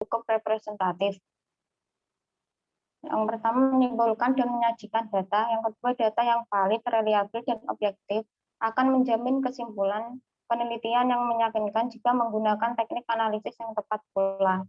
cukup representatif. Yang pertama, menimbulkan dan menyajikan data. Yang kedua, data yang valid, reliabel, dan objektif akan menjamin kesimpulan penelitian yang meyakinkan jika menggunakan teknik analisis yang tepat pula.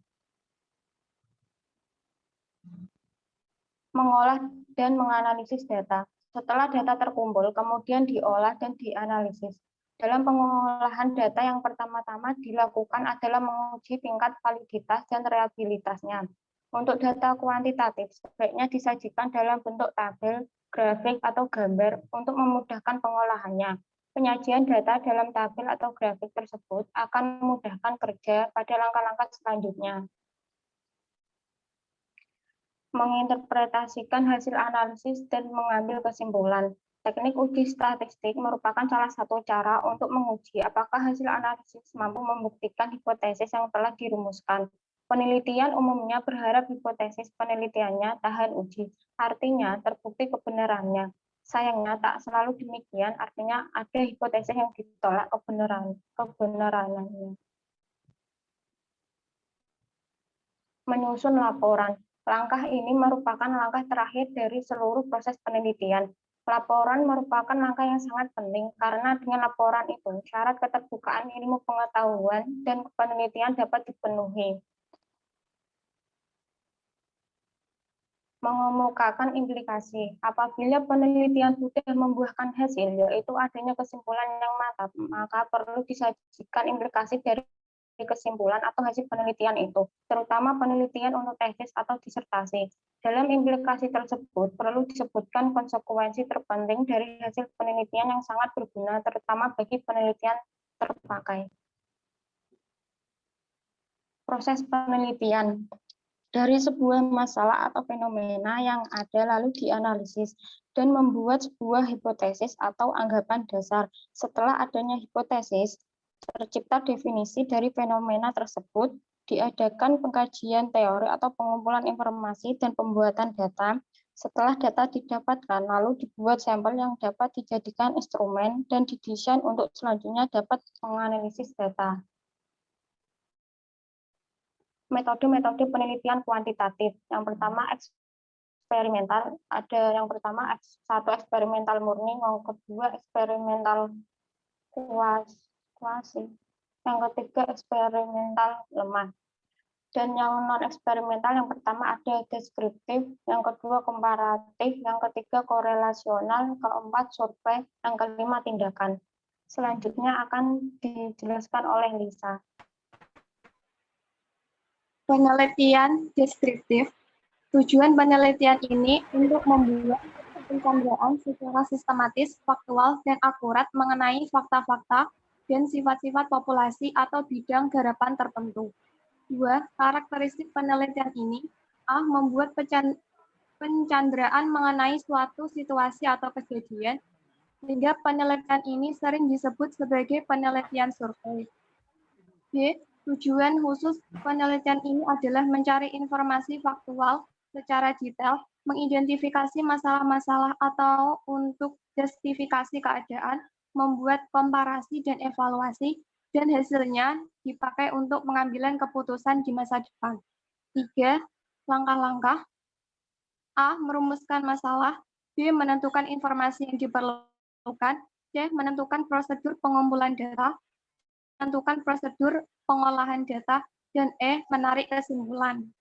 Mengolah dan menganalisis data. Setelah data terkumpul, kemudian diolah dan dianalisis. Dalam pengolahan data yang pertama-tama dilakukan adalah menguji tingkat validitas dan reliabilitasnya. Untuk data kuantitatif, sebaiknya disajikan dalam bentuk tabel, grafik, atau gambar untuk memudahkan pengolahannya. Penyajian data dalam tabel atau grafik tersebut akan memudahkan kerja pada langkah-langkah selanjutnya. Menginterpretasikan hasil analisis dan mengambil kesimpulan. Teknik uji statistik merupakan salah satu cara untuk menguji apakah hasil analisis mampu membuktikan hipotesis yang telah dirumuskan. Penelitian umumnya berharap hipotesis penelitiannya tahan uji, artinya terbukti kebenarannya. Sayangnya tak selalu demikian, artinya ada hipotesis yang ditolak kebenarannya. Menyusun laporan. Langkah ini merupakan langkah terakhir dari seluruh proses penelitian. Laporan merupakan langkah yang sangat penting karena dengan laporan itu syarat keterbukaan ilmu pengetahuan dan penelitian dapat dipenuhi. Mengemukakan implikasi. Apabila penelitian sudah membuahkan hasil, yaitu adanya kesimpulan yang mantap, maka perlu disajikan implikasi dari kesimpulan atau hasil penelitian itu, terutama penelitian untuk tesis atau disertasi. Dalam implikasi tersebut, perlu disebutkan konsekuensi terpenting dari hasil penelitian yang sangat berguna, terutama bagi penelitian terpakai. Proses penelitian. Dari sebuah masalah atau fenomena yang ada lalu dianalisis dan membuat sebuah hipotesis atau anggapan dasar. Setelah adanya hipotesis, tercipta definisi dari fenomena tersebut, diadakan pengkajian teori atau pengumpulan informasi dan pembuatan data. Setelah data didapatkan, lalu dibuat sampel yang dapat dijadikan instrumen dan didesain untuk selanjutnya dapat menganalisis data. Metode-metode penelitian kuantitatif. Yang pertama eksperimental, ada yang pertama satu eksperimental murni, yang kedua eksperimental kuasi, yang ketiga eksperimental lemah. Dan yang non eksperimental yang pertama ada deskriptif, yang kedua komparatif, yang ketiga korelasional, keempat survei, yang kelima tindakan. Selanjutnya akan dijelaskan oleh Lisa. Penelitian deskriptif. Tujuan penelitian ini untuk membuat pencandaan secara sistematis, faktual, dan akurat mengenai fakta-fakta dan sifat-sifat populasi atau bidang garapan tertentu. 2. Karakteristik penelitian ini. A. Membuat pencanderaan mengenai suatu situasi atau kejadian, sehingga penelitian ini sering disebut sebagai penelitian survei. B. Tujuan khusus penelitian ini adalah mencari informasi faktual secara detail, mengidentifikasi masalah-masalah atau untuk justifikasi keadaan, membuat komparasi dan evaluasi, dan hasilnya dipakai untuk pengambilan keputusan di masa depan. 3. Langkah-langkah. A. Merumuskan masalah. B. Menentukan informasi yang diperlukan. C. Menentukan prosedur pengumpulan data. Menentukan prosedur pengolahan data, dan E. Menarik kesimpulan.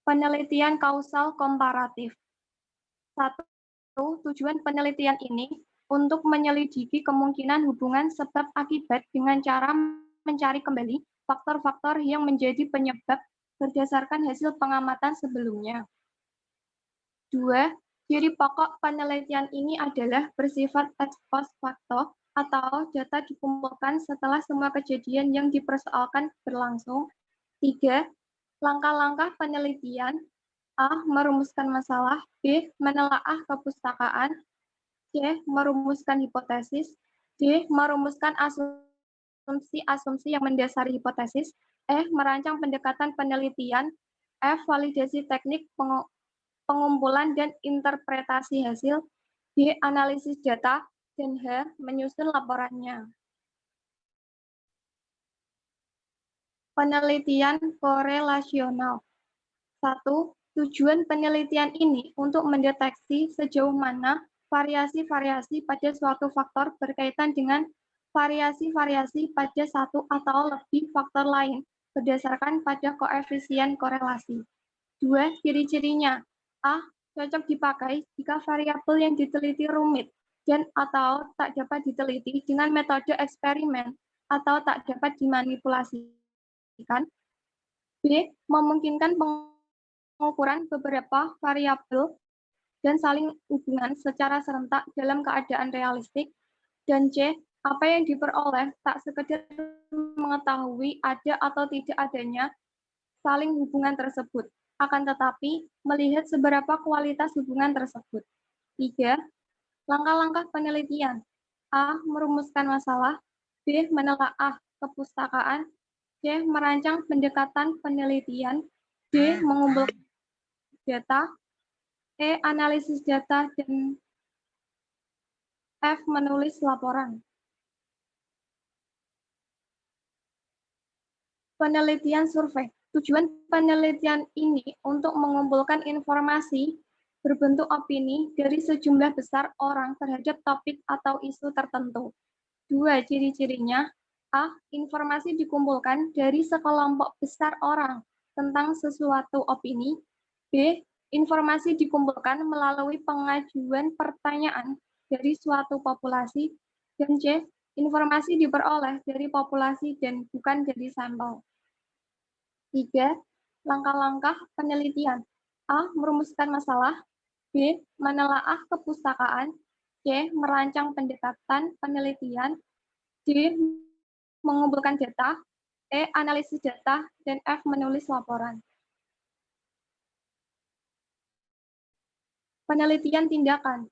Penelitian kausal komparatif. 1. Tujuan penelitian ini untuk menyelidiki kemungkinan hubungan sebab akibat dengan cara mencari kembali faktor-faktor yang menjadi penyebab berdasarkan hasil pengamatan sebelumnya. 2. Ciri pokok penelitian ini adalah bersifat ex post facto atau data dikumpulkan setelah semua kejadian yang dipersoalkan berlangsung. 3. Langkah-langkah penelitian. A. Merumuskan masalah. B. Menelaah kepustakaan. C. Merumuskan hipotesis. D. Merumuskan asumsi-asumsi yang mendasari hipotesis. E. Merancang pendekatan penelitian. F. Validasi teknik pengumpulan dan interpretasi hasil. D. Analisis data. Dan H. Menyusun laporannya. Penelitian korelasional. 1. Tujuan penelitian ini untuk mendeteksi sejauh mana variasi-variasi pada suatu faktor berkaitan dengan variasi-variasi pada satu atau lebih faktor lain berdasarkan pada koefisien korelasi. 2. Ciri-cirinya. A. Cocok dipakai jika variabel yang diteliti rumit dan atau tak dapat diteliti dengan metode eksperimen atau tak dapat dimanipulasikan. B. Memungkinkan pengukuran beberapa variabel dan saling hubungan secara serentak dalam keadaan realistik. Dan C. Apa yang diperoleh tak sekedar mengetahui ada atau tidak adanya saling hubungan tersebut, akan tetapi melihat seberapa kualitas hubungan tersebut. 3. Langkah-langkah penelitian. A. Merumuskan masalah. B. Menelaah kepustakaan. C. Merancang pendekatan penelitian. D. Mengumpulkan data. E. Analisis data. Dan F. Menulis laporan. Penelitian survei. Tujuan penelitian ini untuk mengumpulkan informasi berbentuk opini dari sejumlah besar orang terhadap topik atau isu tertentu. 2. Ciri-cirinya. A. Informasi dikumpulkan dari sekelompok besar orang tentang sesuatu opini. B. Informasi dikumpulkan melalui pengajuan pertanyaan dari suatu populasi. Dan C. Informasi diperoleh dari populasi dan bukan dari sampel. 3. Langkah-langkah penelitian. A. Merumuskan masalah. B. Menelaah kepustakaan. C. Merancang pendekatan penelitian. D. Mengumpulkan data. E. Analisis data. Dan F. Menulis laporan. Penelitian tindakan.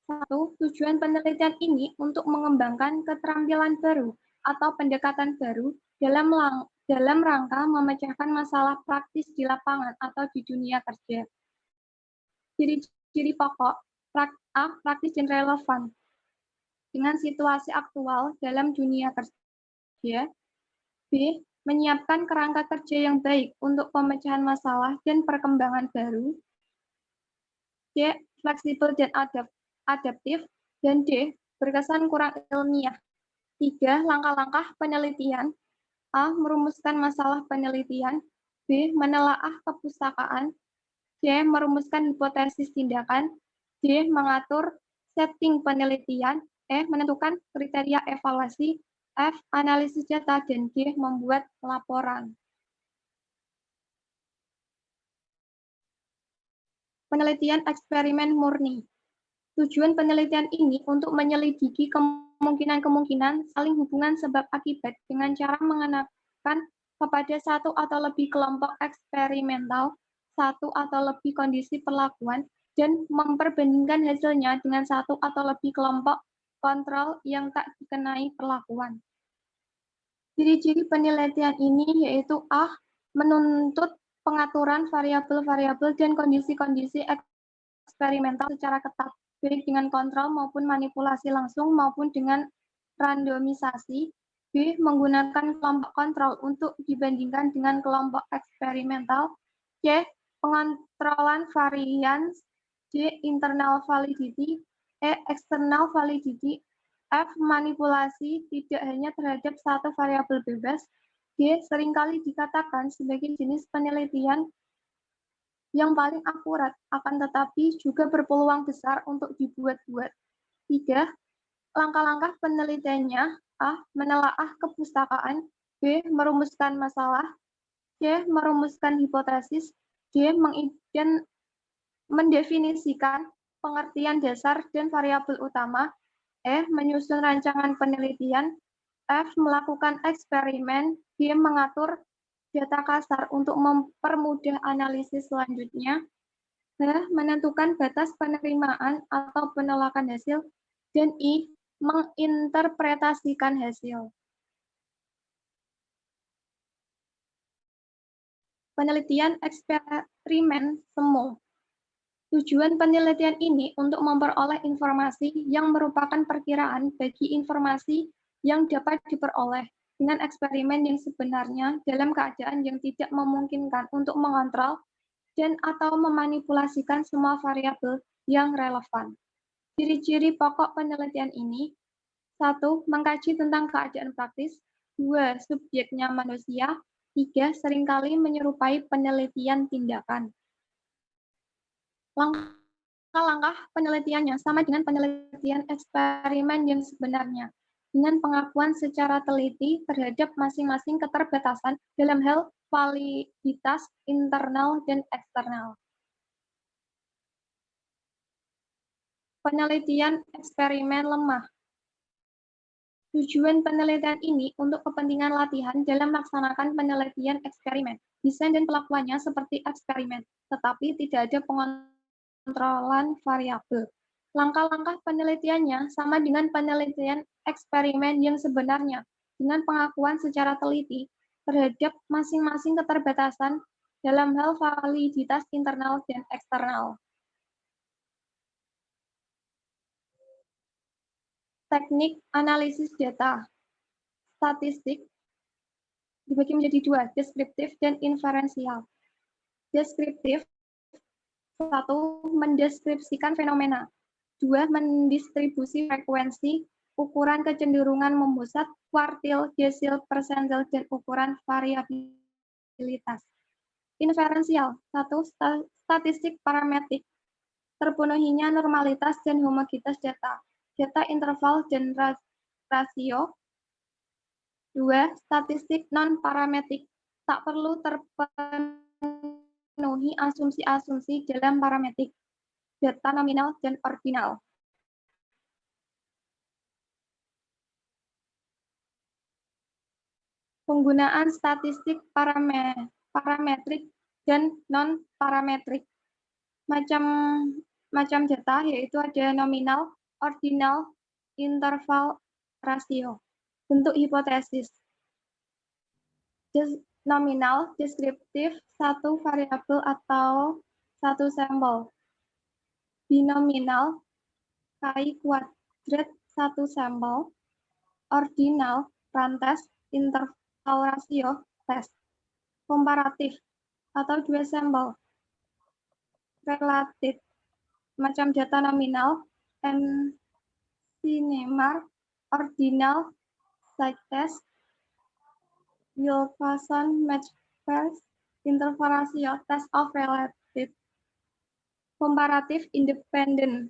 1. Tujuan penelitian ini untuk mengembangkan keterampilan baru atau pendekatan baru dalam rangka memecahkan masalah praktis di lapangan atau di dunia kerja. Ciri-ciri pokok. A. Praktis dan relevan dengan situasi aktual dalam dunia kerja. B. Menyiapkan kerangka kerja yang baik untuk pemecahan masalah dan perkembangan baru. C. Fleksibel dan adaptif. Dan D. Berkesan kurang ilmiah. 3. Langkah-langkah penelitian. A. Merumuskan masalah penelitian. B. Menelaah kepustakaan. C. Merumuskan hipotesis tindakan. D. Mengatur setting penelitian. E. Menentukan kriteria evaluasi. F. Analisis data. Dan D. Membuat laporan. Penelitian eksperimen murni. Tujuan penelitian ini untuk menyelidiki kemungkinan-kemungkinan saling hubungan sebab akibat dengan cara mengenakan kepada satu atau lebih kelompok eksperimental, satu atau lebih kondisi perlakuan, dan memperbandingkan hasilnya dengan satu atau lebih kelompok kontrol yang tak dikenai perlakuan. Ciri-ciri penelitian ini yaitu A. Menuntut pengaturan variabel-variabel dan kondisi-kondisi eksperimental secara ketat, baik dengan kontrol maupun manipulasi langsung maupun dengan randomisasi. B. Menggunakan kelompok kontrol untuk dibandingkan dengan kelompok eksperimental. C. Pengontrolan varians. D. Internal validity. E. External validity. F. Manipulasi tidak hanya terhadap satu variabel bebas. D. Seringkali dikatakan sebagai jenis penelitian yang paling akurat, akan tetapi juga berpeluang besar untuk dibuat-buat. 3. Langkah-langkah penelitiannya. A. Menelaah kepustakaan. B. Merumuskan masalah. C. Merumuskan hipotesis. D. Mendefinisikan pengertian dasar dan variabel utama. E. Menyusun rancangan penelitian. F. Melakukan eksperimen. D. Mengatur data kasar untuk mempermudah analisis selanjutnya. H. Menentukan batas penerimaan atau penolakan hasil. Dan I. Menginterpretasikan hasil. Penelitian eksperimen semu. Tujuan penelitian ini untuk memperoleh informasi yang merupakan perkiraan bagi informasi yang dapat diperoleh dengan eksperimen yang sebenarnya dalam keadaan yang tidak memungkinkan untuk mengontrol dan atau memanipulasikan semua variabel yang relevan. Ciri-ciri pokok penelitian ini: 1. Mengkaji tentang keadaan praktis. 2. Subjeknya manusia. 3. Seringkali menyerupai penelitian tindakan. Langkah-langkah penelitiannya sama dengan penelitian eksperimen yang sebenarnya, dengan pengakuan secara teliti terhadap masing-masing keterbatasan dalam hal validitas internal dan eksternal. Penelitian eksperimen lemah. Tujuan penelitian ini untuk kepentingan latihan dalam melaksanakan penelitian eksperimen. Desain dan pelakuannya seperti eksperimen, tetapi tidak ada pengontrolan variabel. Langkah-langkah penelitiannya sama dengan penelitian eksperimen yang sebenarnya, dengan pengakuan secara teliti terhadap masing-masing keterbatasan dalam hal validitas internal dan eksternal. Teknik analisis data. Statistik dibagi menjadi dua, deskriptif dan inferensial. Deskriptif, 1. Mendeskripsikan fenomena. 2. Mendistribusi frekuensi, ukuran kecenderungan memusat, kuartil, desil, persentil, dan ukuran variabilitas. Inferensial, 1. Statistik parametrik, terpenuhinya normalitas dan homogenitas data, data interval dan rasio. 2. Statistik non-parametrik, tak perlu terpenuhi asumsi-asumsi dalam parametrik, data nominal dan ordinal. Penggunaan statistik parametrik dan non-parametrik. Macam data yaitu ada nominal, ordinal, interval, rasio. Bentuk hipotesis. Nominal, deskriptif, satu variabel atau satu sampel. Binominal, KI kuadrat, satu sampel. Ordinal, rantes, interval rasio, tes. Komparatif, atau dua sampel. Relatif, macam data nominal, NCNEMAR, ordinal, site test, Wilson match pairs, interval ratio, test of relative. Komparatif independent.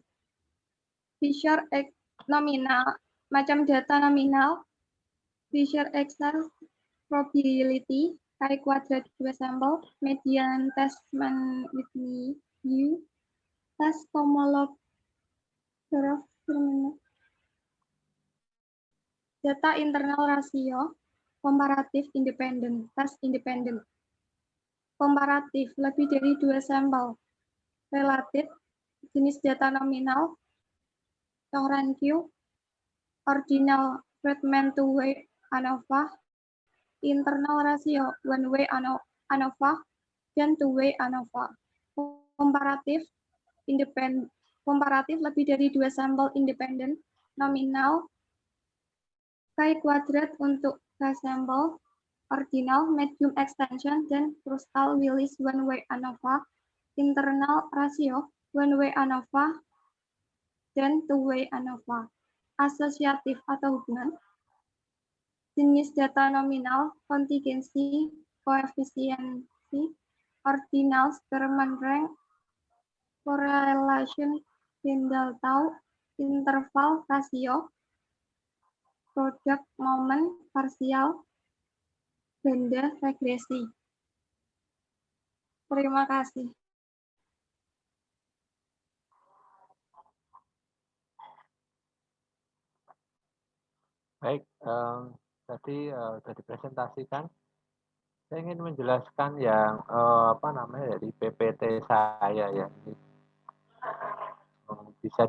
Fisher nominal, macam data nominal, Fisher Excel probability, KI kuadrat dua sampel, median test Whitney U, test homolog data internal rasio, komparatif independent, test independent. Komparatif, lebih dari dua sampel. Relatif, jenis data nominal, Long Q, ordinal fragment two-way ANOVA, internal rasio one-way ANOVA, dan two-way ANOVA. Komparatif, independent. Komparatif lebih dari dua sampel independen, nominal, KI kuadrat untuk sampel, ordinal, medium extension, dan Krustal-Willis one-way ANOVA, internal rasio, one-way ANOVA, dan two-way ANOVA. Asosiatif atau hubungan. Jenis data nominal, kontingensi, koefisiensi, ordinal, Spearman rank, correlation, Kendall tau, interval, rasio, produk, momen, parsial, benda, regresi. Terima kasih. Baik, tadi sudah dipresentasikan. Saya ingin menjelaskan yang dari PPT saya ya. Ini bisa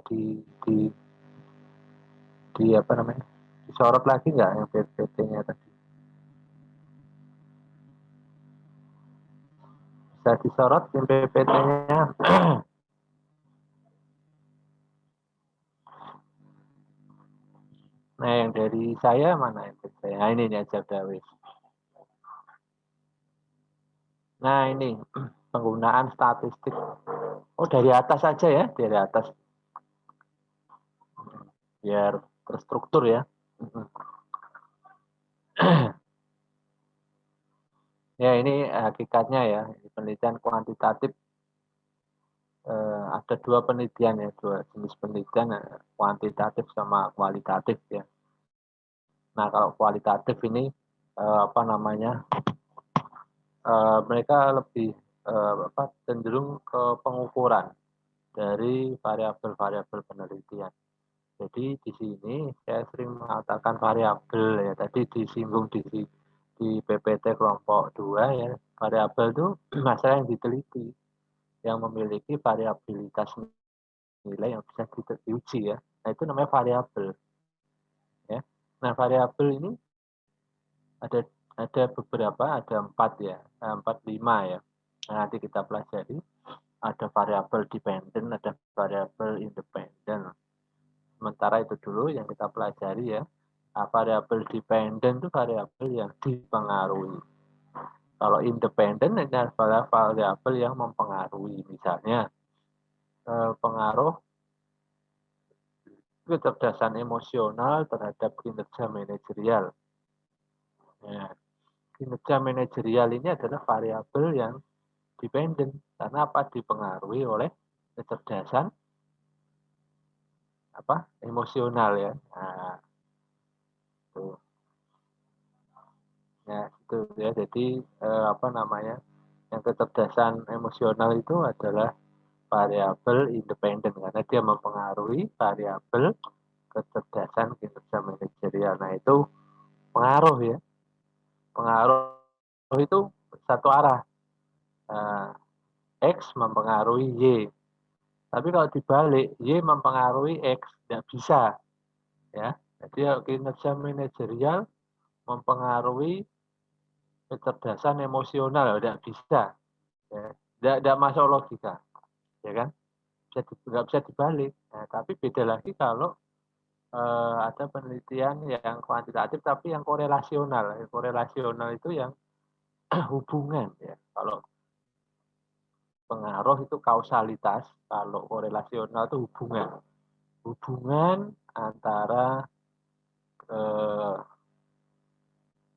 disorot lagi nggak yang PPT-nya tadi? Bisa disorot yang PPT-nya? Nah, yang dari saya mana yang Nah, ini aja udah wis. Nah, ini penggunaan statistik. Oh, dari atas saja ya, dari atas. Biar terstruktur ya. Ya, ini hakikatnya ya, penelitian kuantitatif. Ada dua penelitian ya, dua jenis penelitian, kuantitatif sama kualitatif ya. Nah, kalau kualitatif ini apa namanya, mereka lebih cenderung ke pengukuran dari variabel-variabel penelitian. Jadi di sini saya sering mengatakan variabel ya, tadi disinggung di PPT kelompok 2 ya, variabel itu masalah yang diteliti, yang memiliki variabilitas nilai yang bisa diuji ya. Nah, itu namanya variabel. Ya. Nah, variabel ini ada beberapa, ada 4 ya, 4, 5 ya. Nah, nanti kita pelajari. Ada variabel dependent, ada variabel independent. Sementara itu dulu yang kita pelajari ya. Nah, variabel dependent itu variabel yang dipengaruhi. Kalau independen ini adalah variabel yang mempengaruhi. Misalnya pengaruh kecerdasan emosional terhadap kinerja manajerial. Ya, kinerja manajerial ini adalah variabel yang dependen karena apa? Dipengaruhi oleh kecerdasan emosional ya. Nah, itu. Ya, itu ya. Jadi apa namanya? Yang kecerdasan emosional itu adalah variabel independen karena dia mempengaruhi variabel kecerdasan kinerja manajerial. Nah, itu pengaruh ya. Pengaruh itu satu arah. Nah, X mempengaruhi Y. Tapi kalau dibalik, Y mempengaruhi X, tidak bisa. Ya. Jadi kinerja manajerial mempengaruhi kecerdasan emosional, tidak bisa. Ya. Tidak masuk logika. Ya kan? Nggak bisa dibalik. Nah, tapi beda lagi kalau ada penelitian yang kuantitatif tapi yang korelasional. Korelasional itu yang hubungan ya. Kalau pengaruh itu kausalitas, kalau korelasional itu hubungan. Hubungan antara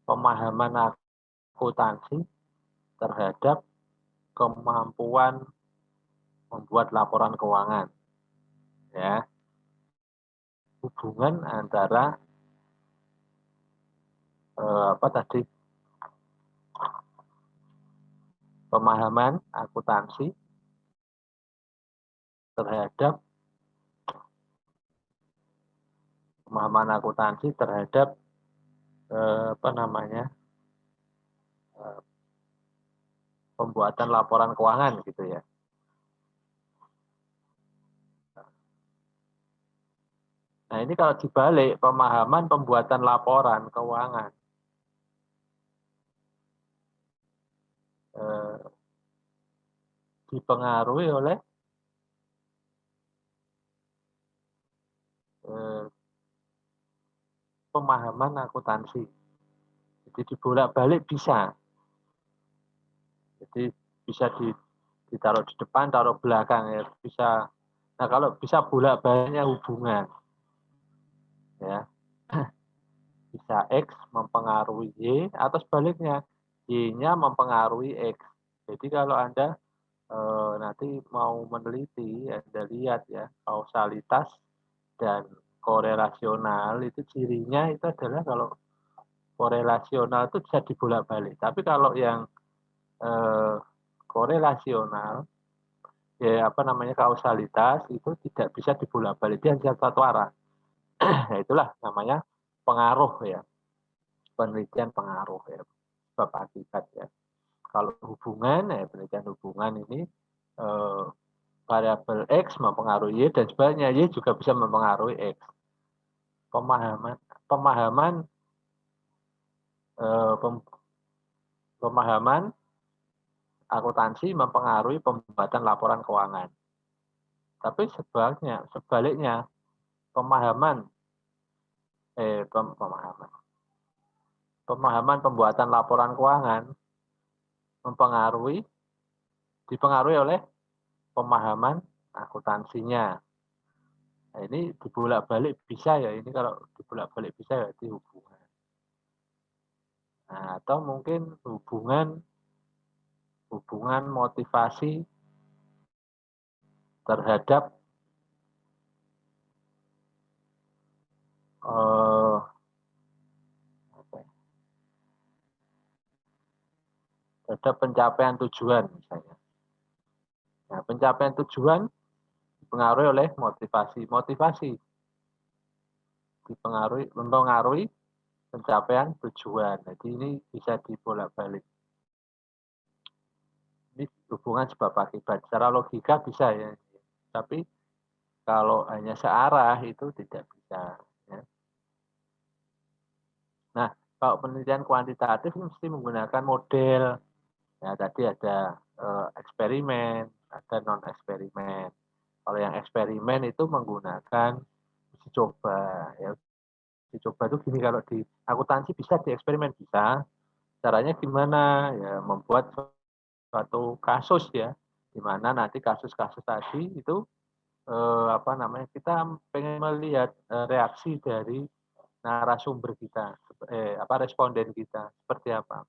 pemahaman akuntansi terhadap kemampuan membuat laporan keuangan. Ya. Hubungan antara pemahaman akuntansi terhadap pembuatan laporan keuangan gitu ya. Nah, ini kalau dibalik pemahaman pembuatan laporan keuangan dipengaruhi oleh pemahaman akuntansi. Jadi dibolak-balik bisa. Jadi bisa ditaruh di depan, taruh belakang ya bisa. Nah, kalau bisa bolak-baliknya hubungan, ya bisa X mempengaruhi Y atau sebaliknya Y-nya mempengaruhi X. Jadi kalau Anda nanti mau meneliti, Anda lihat ya kausalitas dan korelasional itu cirinya itu adalah kalau korelasional itu bisa dibolak-balik. Tapi kalau yang korelasional ya kausalitas itu tidak bisa dibolak-balik, dia hanya satu arah. Nah, itulah namanya pengaruh ya, penelitian pengaruh ya, sebab akibat ya. Kalau hubungan ya, penelitian hubungan ini variabel X mempengaruhi Y dan sebaliknya Y juga bisa mempengaruhi X. Pemahaman akuntansi mempengaruhi pembuatan laporan keuangan. Tapi sebaliknya pemahaman pemahaman pembuatan laporan keuangan dipengaruhi oleh pemahaman akuntansinya. Nah, ini dibolak-balik bisa ya, ini kalau dibolak-balik bisa ya di hubungan. Nah, atau mungkin hubungan motivasi terhadap pencapaian tujuan misalnya. Nah, pencapaian tujuan dipengaruhi oleh motivasi. Motivasi mempengaruhi pencapaian tujuan. Jadi ini bisa dibolak-balik. Ini hubungan sebab akibat. Secara logika bisa ya. Tapi kalau hanya searah itu tidak bisa. Ya. Nah, kalau penelitian kuantitatif mesti menggunakan model. Ya, tadi ada eksperimen, ada non-eksperimen. Kalau yang eksperimen itu menggunakan uji coba. Ya, uji coba itu gini, kalau di akuntansi bisa di eksperimen, bisa. Caranya gimana? Ya, membuat suatu kasus ya, di mana nanti kasus-kasus tadi itu kita pengen melihat reaksi dari narasumber kita, responden kita seperti apa.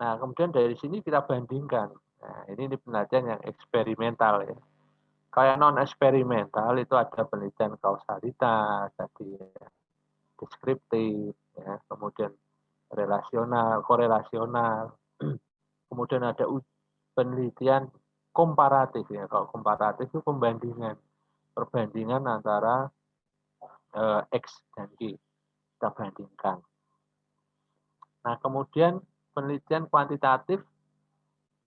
Nah, kemudian dari sini kita bandingkan. Nah, ini penelitian yang eksperimental ya. Kayak non eksperimental itu ada penelitian kausalitas, tadi ya, deskriptif, ya, kemudian relasional, korelasional, kemudian ada penelitian komparatif ya. Kalau komparatif itu perbandingan antara X dan Y, kita bandingkan. Nah, kemudian penelitian kuantitatif,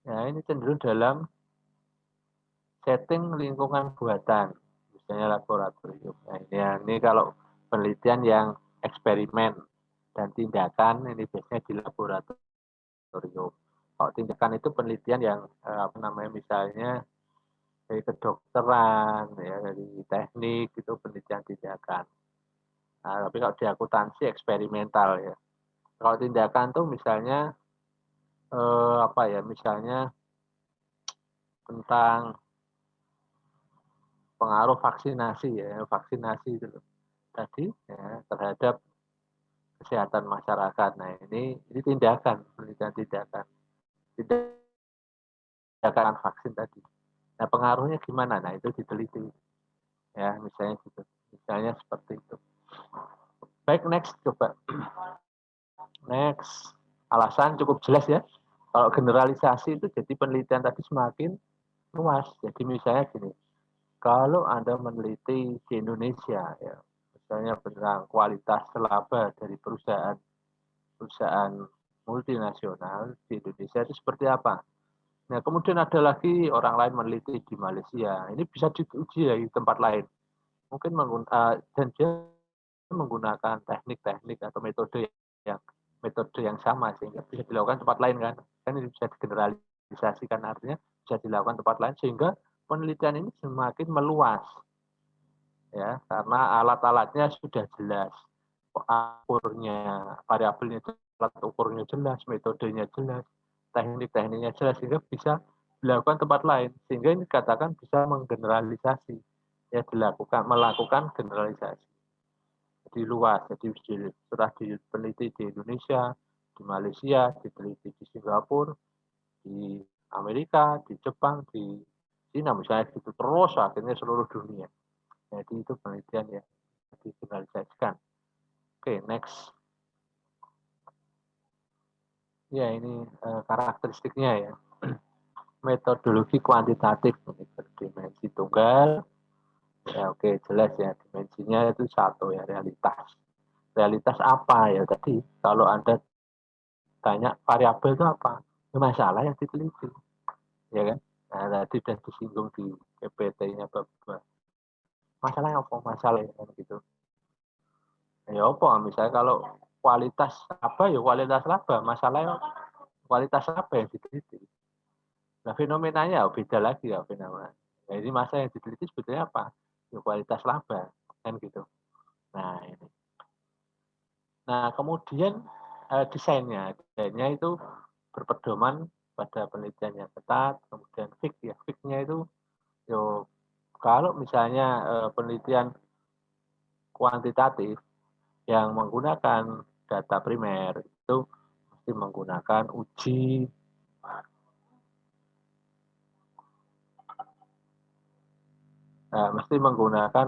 ya ini cenderung dalam setting lingkungan buatan, misalnya laboratorium. Nah, ini kalau penelitian yang eksperimen dan tindakan ini biasanya di laboratorium. Kalau tindakan itu penelitian yang misalnya dari kedokteran, ya, dari teknik itu penelitian tindakan. Nah, tapi kalau di akuntansi eksperimental ya. Kalau tindakan tuh misalnya misalnya tentang pengaruh vaksinasi ya, vaksinasi itu tadi ya, terhadap kesehatan masyarakat. Nah, ini tindakan, penelitian tindakan vaksin tadi. Nah, pengaruhnya gimana? Nah, itu diteliti. Ya, misalnya gitu. Misalnya seperti itu. Baik, next coba. Next. Alasan cukup jelas ya. Kalau generalisasi itu jadi penelitian tadi semakin luas. Jadi misalnya gini, kalau Anda meneliti di Indonesia, ya, misalnya tentang kualitas laba dari perusahaan multinasional di Indonesia itu seperti apa? Nah, kemudian ada lagi orang lain meneliti di Malaysia. Ini bisa diuji ya di tempat lain. Mungkin dan dia menggunakan teknik-teknik atau metode yang sama sehingga bisa dilakukan tempat lain kan. Kan ini bisa digeneralisasikan, artinya bisa dilakukan tempat lain sehingga penelitian ini semakin meluas. Ya, karena alat-alatnya sudah jelas. Ukurnya, variabelnya jelas, alat ukurnya jelas, metodenya jelas, teknik-tekniknya jelas, sehingga bisa dilakukan tempat lain. Sehingga ini dikatakan bisa menggeneralisasi, ya melakukan generalisasi. Jadi luas, jadi sudah diteliti di Indonesia, di Malaysia, diteliti di Singapura, di Amerika, di Jepang, di China misalnya gitu, terus akhirnya seluruh dunia. Jadi itu penelitian yang digeneralisasikan. Oke, next. Ya, ini karakteristiknya ya. Metodologi kuantitatif berdimensi tunggal. Ya, oke, jelas ya. Dimensinya itu satu ya, realitas. Realitas apa ya tadi? Kalau Anda tanya variabel itu apa? Ya, masalah yang diteliti. Ya kan? Nah, tadi sudah disinggung di PPT-nya Bapak. Masalahnya apa? Masalah kan gitu. Ya apa? Misalnya kalau kualitas apa ya kualitas laba, masalahnya kualitas apa yang diteliti. Nah, fenomenanya beda lagi ya fenomena. Nah, ini masa yang diteliti sebetulnya apa? Ya, kualitas laba kan gitu. Nah, ini. Nah, kemudian desainnya itu berpedoman pada penelitian yang ketat, kemudian fix-nya itu yo kalau misalnya penelitian kuantitatif yang menggunakan data primer itu mesti menggunakan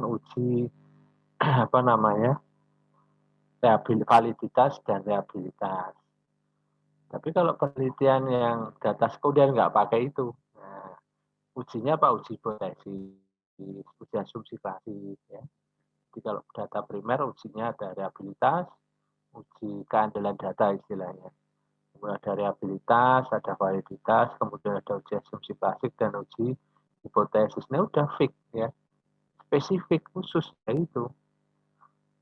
uji apa namanya validitas dan reliabilitas. Tapi kalau penelitian yang data sekunder nggak pakai itu, nah, ujinya apa? Uji hipotesis, uji asumsi klasik. Ya. Jadi kalau data primer ujinya ada reliabilitas, uji keandalan data istilahnya. Kemudian ada reliabilitas, ada validitas, kemudian ada uji asumsi klasik dan uji hipotesis. Nah udah fix ya, spesifik khusus ya itu.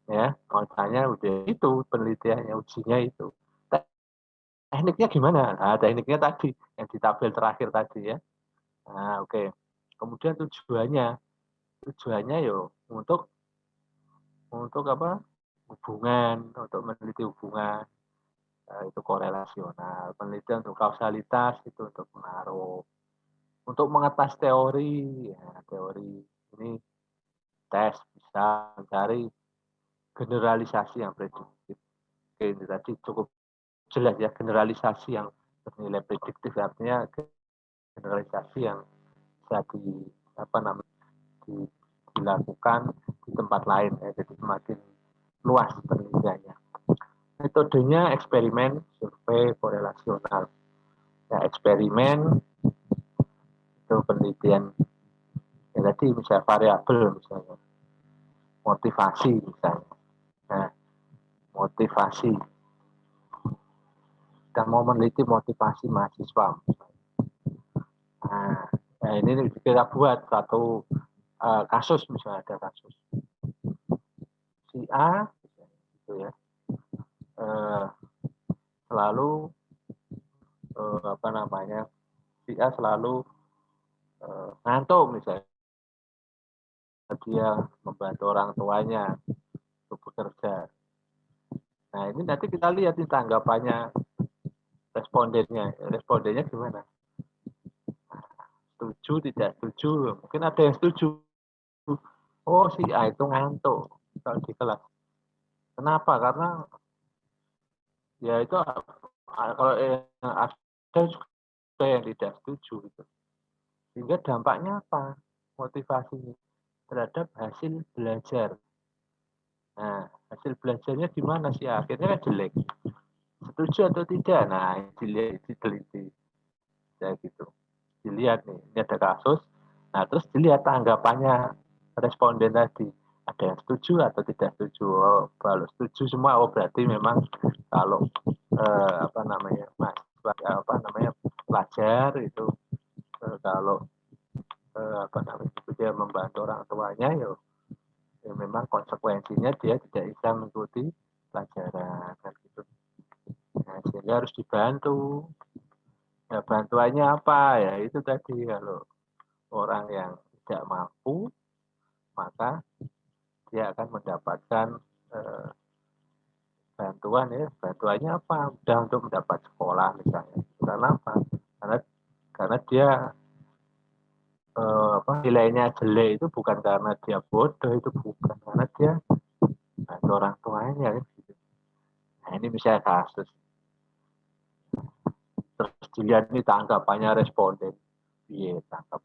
Ya, makanya udah itu penelitiannya, ujinya itu. Tekniknya gimana? Nah, tekniknya tadi yang di tabel terakhir tadi ya. Nah, oke. Kemudian tujuannya yo untuk apa? Hubungan, untuk meneliti hubungan. Itu korelasional. Penelitian untuk kausalitas itu untuk pengaruh. Untuk mengetes teori, ya, teori ini tes bisa mencari generalisasi yang prediktif. Oke, ini tadi cukup jelas ya, generalisasi yang bernilai prediktif artinya generalisasi yang bisa dilakukan di tempat lain ya, jadi semakin luas penelitiannya. Metodenya eksperimen, survei, korelasional. Ya, eksperimen itu penelitian ya tadi misalnya variabel misalnya, motivasi misalnya. Nah, motivasi kita mau meneliti motivasi mahasiswa. Nah, ini kita buat satu kasus misalnya ada kasus si A gitu ya selalu apa namanya si A selalu ngantuk misalnya dia membantu orang tuanya untuk bekerja. Nah ini nanti kita lihat di tanggapannya respondennya gimana, setuju tidak setuju, mungkin ada yang setuju, oh si A itu ngantuk kalau di kelas. Kenapa? Karena ya itu kalau yang ada juga yang tidak setuju gitu. Sehingga dampaknya apa? Motivasinya terhadap hasil belajar. Nah, hasil belajarnya gimana sih? Akhirnya kan jelek. Setuju atau tidak? Nah, diteliti. Ya gitu. Dilihat nih, ini ada kasus. Nah, terus dilihat tanggapannya responden tadi. Ada yang setuju atau tidak setuju? Oh, kalau setuju semua, oh berarti memang kalau pelajar itu kalau dia membantu orang tuanya ya memang konsekuensinya dia tidak bisa mengikuti pelajaran kan gitu. Nah, sehingga harus dibantu. Ya, bantuannya apa ya itu tadi kalau orang yang tidak mampu maka dia akan mendapatkan bantuannya apa? Mudah untuk mendapat sekolah misalnya. Karena apa? Karena dia nilainya jelek itu bukan karena dia bodoh, itu bukan karena dia bantu orang tuanya gitu. Nah ini misalnya kasus. Terus dilihat ini tanggapannya responden. Iya tangkap.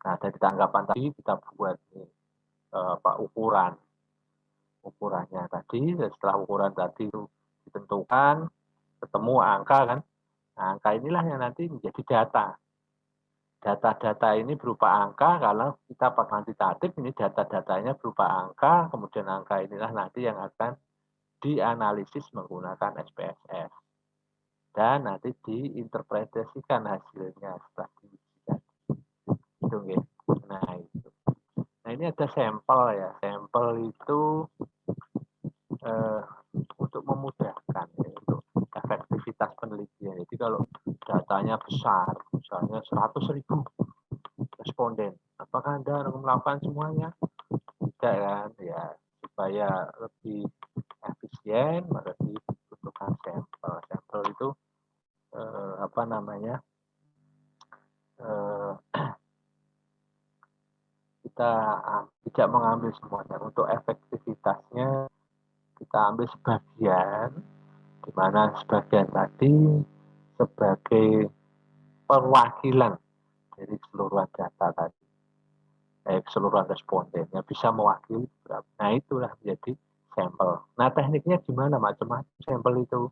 Nah dari tanggapan tadi kita buat ukurannya tadi. Setelah ukuran tadi itu ditentukan, ketemu angka kan. Nah, angka inilah yang nanti menjadi data. Data-data ini berupa angka, kalau kita kuantitatif ini data-datanya berupa angka, kemudian angka inilah nanti yang akan dianalisis menggunakan SPSS. Dan nanti diinterpretasikan hasilnya setelah diuji. Itu, nah, itu. Nah ini ada sampel ya. Sampel itu untuk memudahkan ya, untuk efektivitas penelitian. Jadi kalau datanya besar, misalnya 100.000 responden, apakah Anda melakukan semuanya? Tidak kan? Ya supaya lebih efisien maka dibutuhkan apa namanya, kita tidak mengambil semuanya. Untuk efektivitasnya kita ambil sebagian, di mana sebagian tadi sebagai perwakilan dari keseluruhan data tadi, keseluruhan respondennya bisa mewakili berapa. Nah, itulah menjadi sampel. Nah, tekniknya gimana? Macam-macam sampel itu.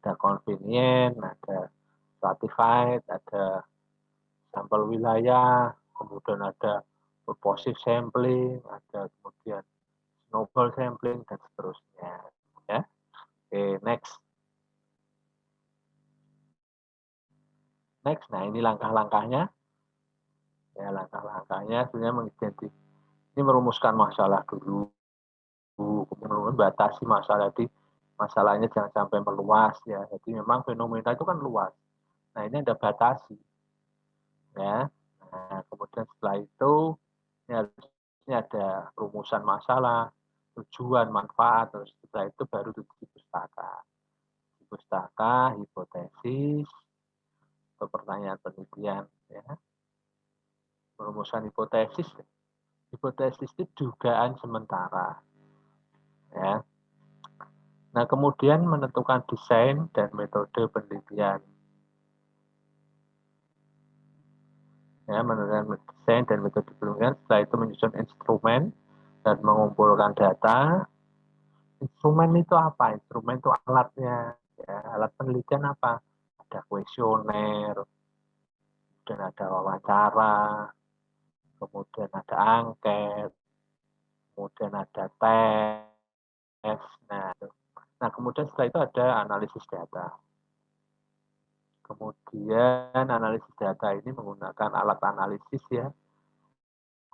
Ada convenient, ada stratified, ada sampel wilayah, kemudian ada purposive sampling, ada kemudian snowball sampling, dan seterusnya. Ya. Oke, next. Next, nah ini langkah-langkahnya. Ya, langkah-langkahnya sebenarnya ini merumuskan masalah dulu, kemudian membatasi masalah masalahnya jangan sampai meluas ya. Jadi memang fenomena itu kan luas. Nah, ini ada batasi. Ya. Nah, kemudian setelah itu ini ada rumusan masalah, tujuan, manfaat, terus setelah itu baru di pustaka. Di pustaka, hipotesis, atau pertanyaan penelitian ya. Perumusan hipotesis. Hipotesis itu dugaan sementara. Ya. Nah, kemudian menentukan desain dan metode penelitian. Ya, menentukan desain dan metode penelitian. Setelah itu menyusun instrumen dan mengumpulkan data. Instrumen itu apa? Instrumen itu alatnya. Ya, alat penelitian apa? Ada kuesioner, kemudian ada wawancara, kemudian ada angket, kemudian ada tes. Nah, kemudian setelah itu ada analisis data. Kemudian analisis data ini menggunakan alat analisis ya.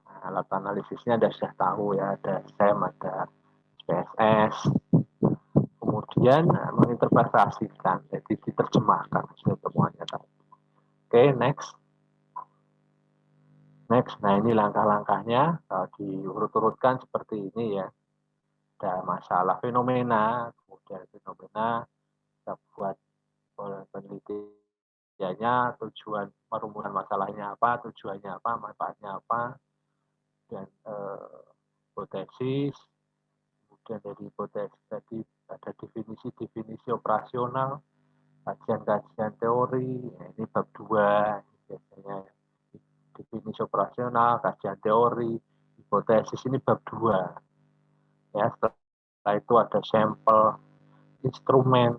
Nah, alat analisisnya Anda sudah tahu ya, ada SEM, ada SPSS. Kemudian menginterpretasikan, jadi diterjemahkan semuanya tadi. Oke, next. Next, nah ini langkah-langkahnya diurut-urutkan seperti ini ya. Ada masalah fenomena, kemudian fenomena kita buat penelitiannya, tujuan merumuskan masalahnya apa, tujuannya apa, manfaatnya apa, dan hipotesis. Kemudian dari hipotesis tadi ada definisi-definisi operasional, kajian-kajian teori. Nah, ini bab 2 biasanya. Definisi operasional, kajian teori, hipotesis ini bab 2. Ya, setelah itu ada sampel, instrumen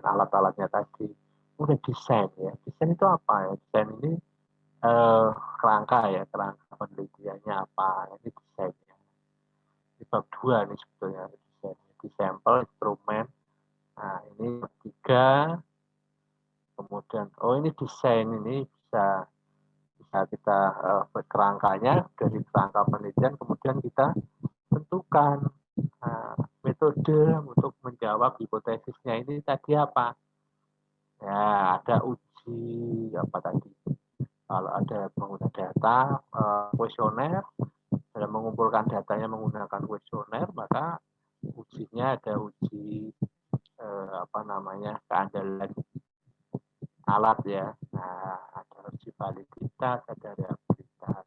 alat-alatnya tadi. Kemudian desain ya. Desain itu apa ya? Desain ini kerangka ya, kerangka penelitiannya apa. Ini desainnya. Ini bab 2 nih sebetulnya desainnya. Di sampel, instrumen. Nah, ini bab 3. Kemudian ini desain ini bisa kita kerangkanya dari kerangka penelitian, kemudian kita tentukan metode untuk menjawab hipotesisnya ini tadi apa. Ya, ada uji apa tadi. Kalau ada menggunakan data kuesioner, dalam mengumpulkan datanya menggunakan kuesioner, maka ujinya ada uji keandalan alat ya. Nah, ada uji validitas, ada realitas.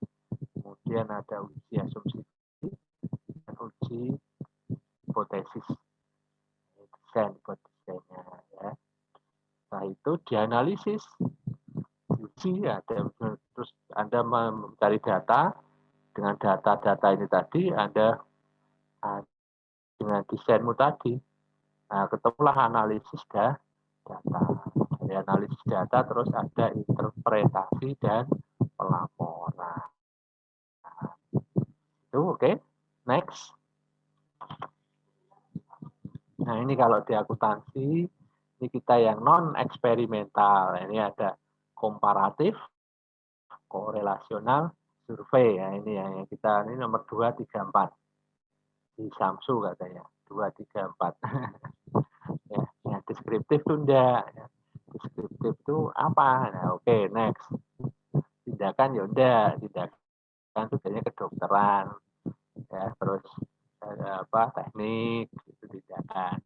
Kemudian ada uji asumsi dan uji hipotesis. Desain hipotetisnya ya. Nah, itu dianalisis, diuji ya. Terus Anda mencari data, dengan data-data ini tadi Anda dengan desainmu tadi, nah, ketemulah analisis data. Dari analisis data terus ada interpretasi dan pelaporan. Itu oke. Next. Nah, ini kalau di akuntansi, ini kita yang non eksperimental. Ini ada komparatif, korelasional, survei ya. Ini yang kita ini nomor 2, 3, 4 di Samsu katanya 2, 3, 4. Ya, yang deskriptif itu enggak. Ya. Deskriptif itu apa? Nah, oke, next. Tindakan ya enggak, tindakan itu biasanya kedokteran. Ya, terus teknik itu tindakan.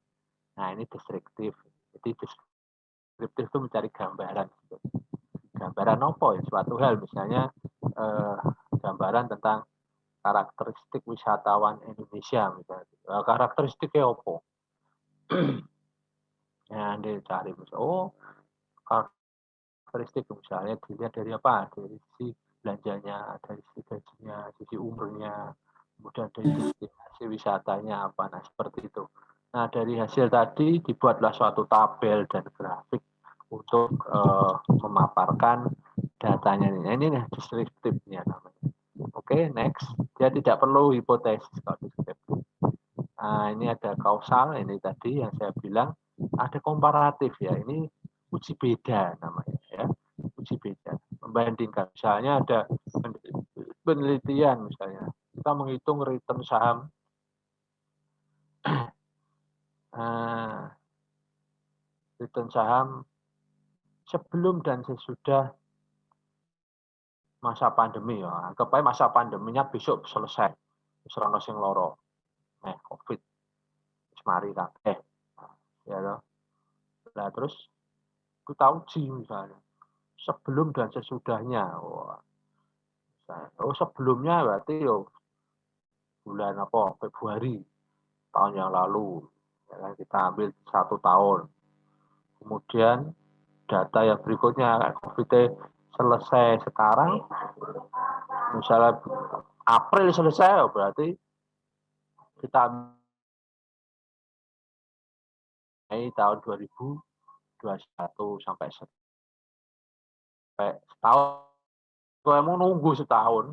Nah, ini deskriptif. Jadi deskriptif itu mencari gambaran. Gambaran apa ya? Suatu hal, misalnya gambaran tentang karakteristik wisatawan Indonesia misalnya. Karakteristiknya apa? Ya, Anda cari misalnya, karakteristik misalnya dilihat dari apa? Dari sisi belanjanya, dari sisi gajinya, sisi umurnya, kemudian dari destinasi wisatanya apa. Nah, seperti itu. Nah, dari hasil tadi dibuatlah suatu tabel dan grafik untuk memaparkan datanya. Nah, ini deskriptifnya namanya. Oke, next. Dia tidak perlu hipotesis kalau deskriptif. Nah, ini ada kausal, ini tadi yang saya bilang, ada komparatif ya, ini uji beda namanya ya, uji beda. Membandingkan, misalnya ada penelitian misalnya, kita menghitung return saham, return saham sebelum dan sesudah masa pandemi ya. Anggap aja masa pandeminya besok selesai, serana sing loro, COVID, mari kabeh, ya loh. Nah terus kita uji misalnya sebelum dan sesudahnya. Sebelumnya berarti yo bulan apa, Februari tahun yang lalu, ya kan, kita ambil 1 tahun. Kemudian data yang berikutnya, COVID selesai sekarang, misalnya April selesai, berarti kita Mei tahun 2021 sampai setahun. Kalau mau nunggu setahun,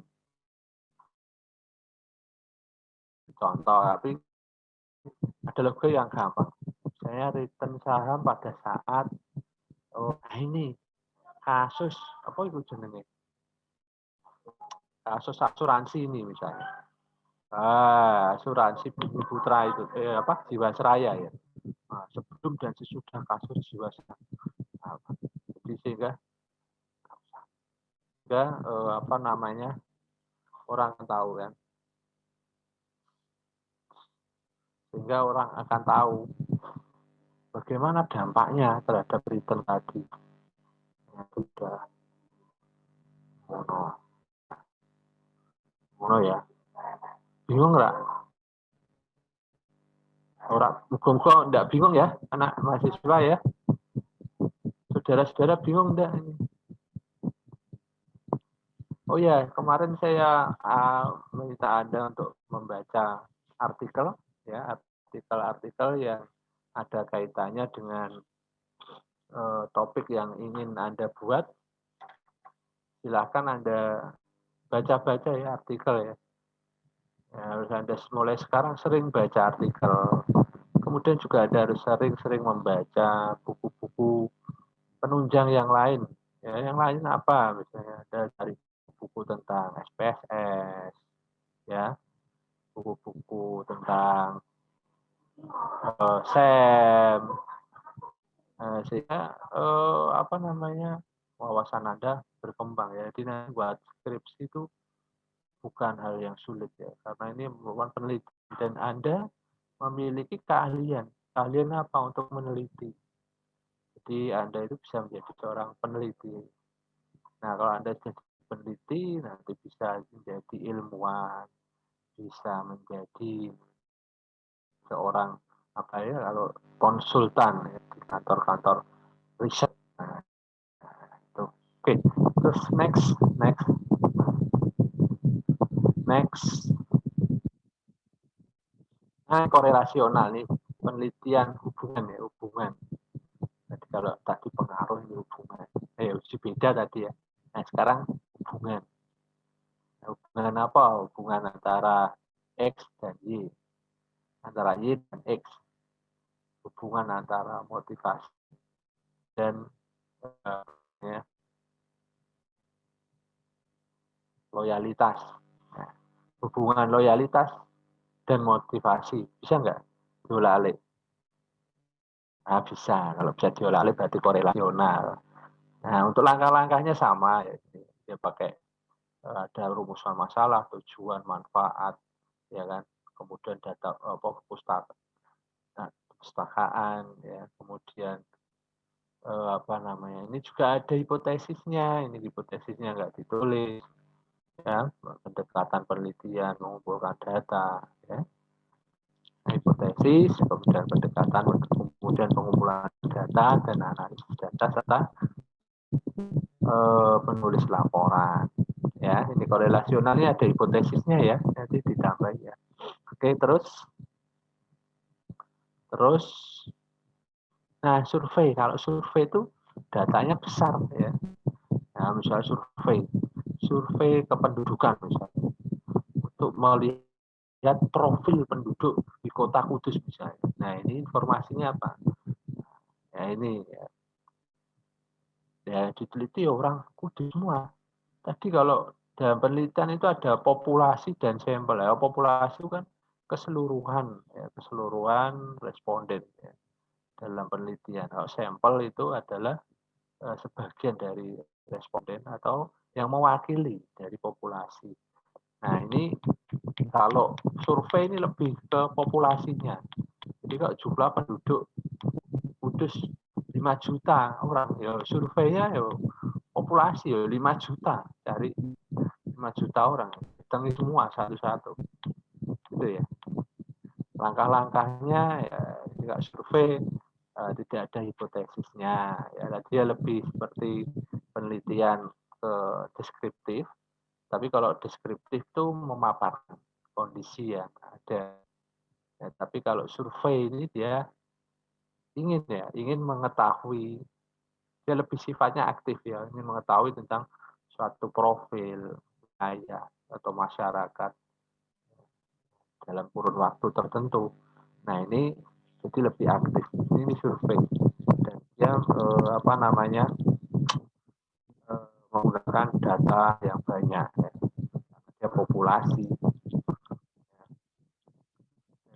contoh, tapi ada lagi yang gampang. Saya return saham pada saat ini kasus apa itu jenenge? Kasus asuransi ini misalnya. Asuransi Bumi Putra itu Jiwasraya ya. Nah, sebelum dan sesudah kasus Jiwasraya. Jadi sehingga orang tahu kan. Sehingga orang akan tahu bagaimana dampaknya terhadap return tadi. Sudah mono ya. Bingung nggak? Orang muka enggak bingung ya, anak mahasiswa ya. Saudara-saudara bingung enggak ini? Oh ya, kemarin saya minta Anda untuk membaca artikel ya, artikel-artikel yang ada kaitannya dengan topik yang ingin Anda buat. Silahkan Anda baca-baca ya artikel ya. Harus Anda mulai sekarang sering baca artikel. Kemudian juga Anda harus sering-sering membaca buku-buku penunjang yang lain. Ya, yang lain apa? Misalnya ada dari buku tentang SPSS, ya, buku-buku tentang SEM, sehingga wawasan Anda berkembang ya. Jadi nanti buat skripsi itu bukan hal yang sulit ya, karena ini merupakan penelitian dan Anda memiliki keahlian. Keahlian apa untuk meneliti? Jadi Anda itu bisa menjadi seorang peneliti. Nah, kalau Anda jadi peneliti, nanti bisa menjadi ilmuwan, bisa menjadi seorang kalau konsultan ya, di kantor-kantor riset. Nah, itu. Oke, terus next. Nah, korelasional nih, penelitian hubungan. Jadi kalau tadi pengaruh ini hubungan. Uji beda tadi ya. Nah, sekarang hubungan. Hubungan apa? Hubungan antara X dan Y. Antara Y dan X. Hubungan antara motivasi dan loyalitas. Nah, hubungan loyalitas dan motivasi. Bisa nggak diolah-alik? Nah, bisa. Kalau bisa diolah-alik berarti korelasional. Nah, untuk langkah-langkahnya sama. Ya. Dia pakai ada rumusan masalah, tujuan, manfaat, ya kan. Kemudian data perpustakaan, ya. Kemudian apa namanya, ini juga ada hipotesisnya, ini hipotesisnya nggak ditulis, ya, pendekatan penelitian, mengumpulkan data, ya. Hipotesis, kemudian pendekatan, kemudian pengumpulan data dan analisis data serta penulis laporan. Ya, ini korelasionalnya ada hipotesisnya ya, nanti ditambah ya. Oke, terus, nah survei, kalau survei itu datanya besar ya. Nah, misalnya survei kependudukan misalnya, untuk melihat profil penduduk di kota Kudus misalnya. Nah, ini informasinya apa? Ya ini ya diteliti orang Kudus semua. Tadi kalau dalam penelitian itu ada populasi dan sampel. Ya, populasi itu kan keseluruhan, ya, keseluruhan responden ya, dalam penelitian. Kalau sampel itu adalah sebagian dari responden atau yang mewakili dari populasi. Nah ini kalau survei ini lebih ke populasinya. Jadi kalau jumlah penduduk Kudus 5 juta orang, ya surveinya ya populasi ya 5 juta, cari 5 juta orang, hitung semua satu-satu. Gitu ya. Langkah-langkahnya ya tidak survei, tidak ada hipotesisnya. Ya, dia lebih seperti penelitian ke deskriptif, tapi kalau deskriptif itu memaparkan kondisi yang ada. Ya, tapi kalau survei ini dia ingin mengetahui, dia lebih sifatnya aktif ya, ingin mengetahui tentang suatu profil wilayah atau masyarakat dalam kurun waktu tertentu. Nah ini jadi lebih aktif. Ini survei dan dia apa namanya menggunakan data yang banyak, ya. Dia populasi.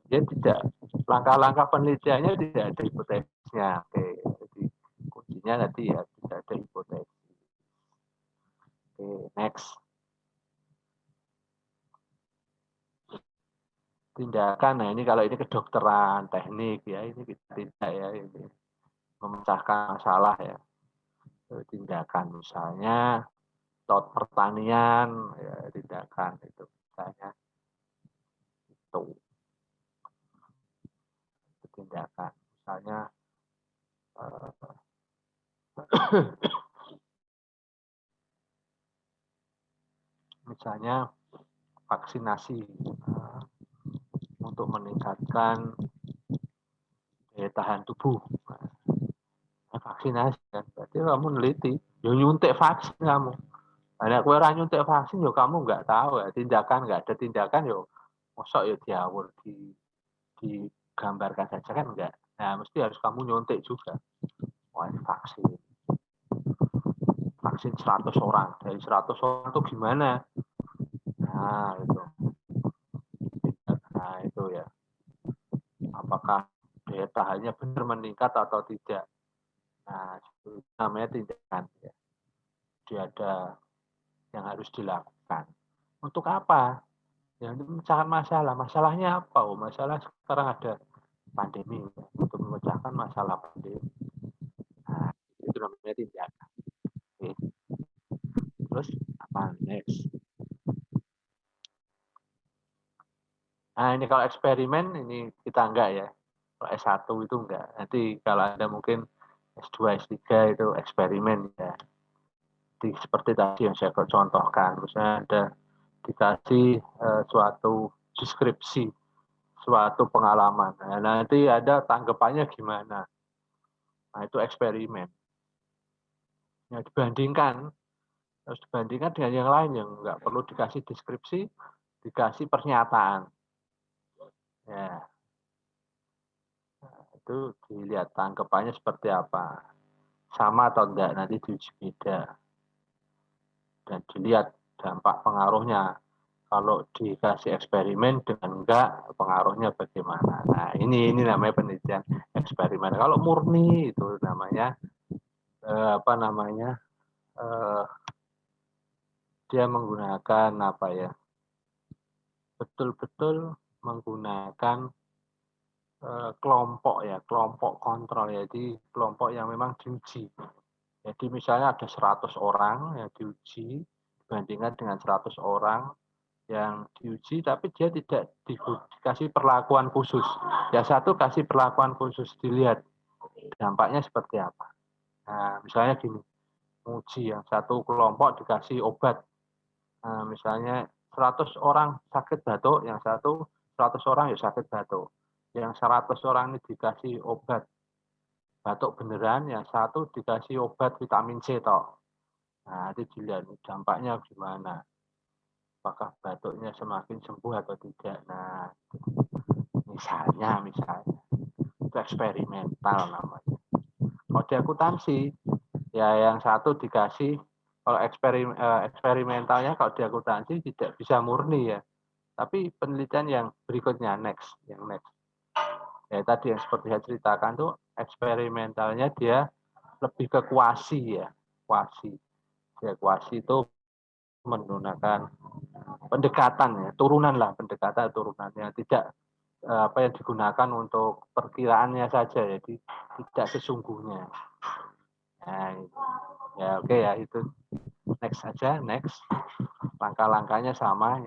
Dia tidak langkah-langkah penelitiannya tidak ada hipotesisnya. Oke, jadi kuncinya nanti ya tidak ada hipotesis. Oke, next. Tindakan, nah ini kalau ini kedokteran, teknik ya, ini tidak ya, ini memecahkan masalah ya. Tindakan misalnya pertanian ya, tindakan itu misalnya itu tindakan misalnya misalnya vaksinasi untuk meningkatkan daya tahan tubuh. Nah, vaksinasi kan berarti kamu neliti, yo nyuntik vaksin kamu. Nah, kue orang nyuntik vaksin yo kamu nggak tahu ya, tindakan nggak ada tindakan yo mosok yo diawur digambarkan saja kan enggak. Nah, mesti harus kamu nyuntik juga. Wah, vaksin 100 orang, dari 100 orang itu gimana? Nah, itu. Nah, itu ya. Apakah daya tahannya benar meningkat atau tidak? Nah, itu namanya tindakan ya. Jadi ada yang harus dilakukan. Untuk apa? Ya, untuk memecahkan masalah. Masalahnya apa? Oh, masalah sekarang ada pandemi ya. Untuk memecahkan masalah pandemi. Nah, itu namanya tindakan. Oke. Terus apa next? Nah, ini kalau eksperimen ini kita enggak ya. Kalau S1 itu enggak. Nanti kalau ada mungkin S2, S3 itu eksperimen ya. Jadi, seperti tadi yang saya contohkan, misalnya ada dikasih suatu deskripsi, suatu pengalaman. Nah, nanti ada tanggapannya gimana. Nah, itu eksperimen. Ya, harus dibandingkan dengan yang lain yang enggak perlu dikasih deskripsi, dikasih pernyataan. Ya, itu dilihat tanggapannya seperti apa, sama atau enggak, nanti diuji beda dan dilihat dampak pengaruhnya kalau dikasih eksperimen dengan enggak pengaruhnya bagaimana. Nah ini namanya penelitian eksperimen. Kalau murni itu namanya apa namanya dia menggunakan apa ya, betul-betul menggunakan kelompok ya, kelompok kontrol. Jadi kelompok yang memang diuji. Jadi misalnya ada 100 orang yang diuji dibandingkan dengan 100 orang yang diuji, tapi dia tidak dikasih perlakuan khusus. Yang satu kasih perlakuan khusus, dilihat dampaknya seperti apa. Nah, misalnya gini, uji yang satu kelompok dikasih obat. Nah, misalnya 100 orang sakit batuk, yang satu 100 orang ya sakit batuk. Yang 100 orang ini dikasih obat batuk beneran, yang satu dikasih obat vitamin C toh. Nah, itu dilihat dampaknya gimana. Apakah batuknya semakin sembuh atau tidak. Nah, misalnya itu eksperimental namanya. Kalau di akuntansi, ya yang satu dikasih, kalau eksperimentalnya kalau di akuntansi tidak bisa murni ya. Tapi penelitian yang berikutnya, yang next. Ya tadi yang seperti saya ceritakan tuh eksperimentalnya dia lebih ke kuasi ya, kuasi. Ya, kuasi itu menggunakan pendekatan ya, pendekatan turunannya tidak apa yang digunakan untuk perkiraannya saja, jadi tidak sesungguhnya. Nah, ya oke ya itu next aja, next. Langkah-langkahnya sama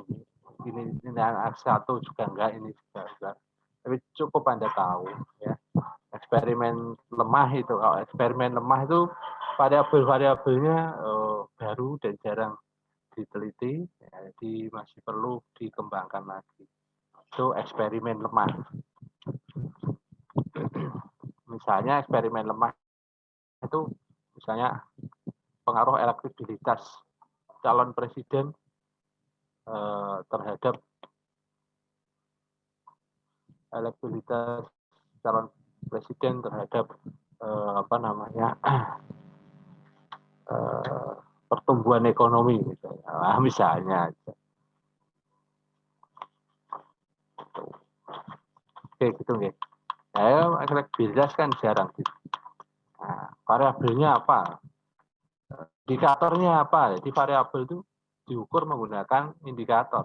ini satu juga enggak, ini juga enggak. Tapi cukup Anda tahu ya. Eksperimen lemah itu, kalau eksperimen lemah itu variabel-variabelnya baru dan jarang diteliti, ya, jadi masih perlu dikembangkan lagi. Itu eksperimen lemah. Misalnya eksperimen lemah itu misalnya pengaruh elektabilitas calon presiden terhadap elektabilitas calon presiden terhadap apa namanya pertumbuhan ekonomi misalnya. Nah, misalnya. Oke, gitu nggih. Saya elektabilitas kan jarang gitu. Nah, variabelnya apa? Indikatornya apa? Jadi variabel itu diukur menggunakan indikator.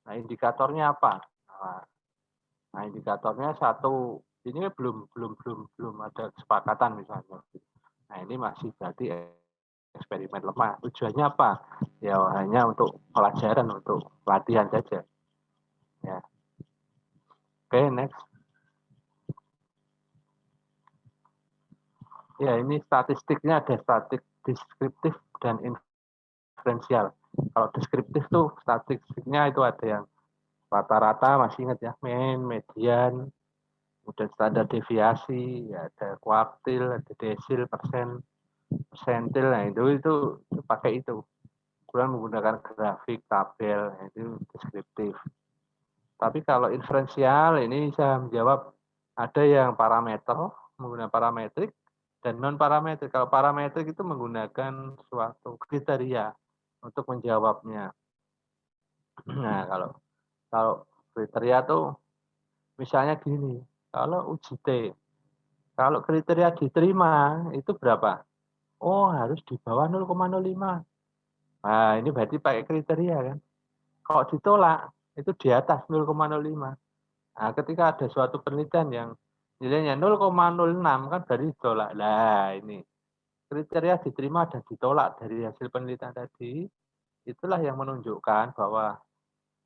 Nah, indikatornya apa? Nah, indikatornya satu. Ini belum ada kesepakatan misalnya. Nah, ini masih berarti eksperimen lemah. Tujuannya apa? Ya hanya untuk pelajaran, untuk pelatihan saja. Ya. Oke, next. Ya, ini statistiknya ada statistik deskriptif dan inferensial. Kalau deskriptif tuh statistiknya itu ada yang rata-rata, masih ingat ya, median, kemudian standar deviasi, ya ada kuartil, ada desil, persentil, nah itu pakai itu. Kemudian menggunakan grafik, tabel, nah, itu deskriptif. Tapi kalau inferensial ini saya menjawab ada yang parameter, menggunakan parametrik, dan non parametrik. Kalau parametrik itu menggunakan suatu kriteria untuk menjawabnya. Nah, kalau kriteria tuh misalnya gini, kalau uji T, kalau kriteria diterima itu berapa? Oh, harus di bawah 0,05. Nah, ini berarti pakai kriteria kan. Kalau ditolak itu di atas 0,05. Nah, ketika ada suatu penelitian yang nilainya 0,06 kan berarti ditolak. Nah, ini kriteria diterima dan ditolak dari hasil penelitian tadi, itulah yang menunjukkan bahwa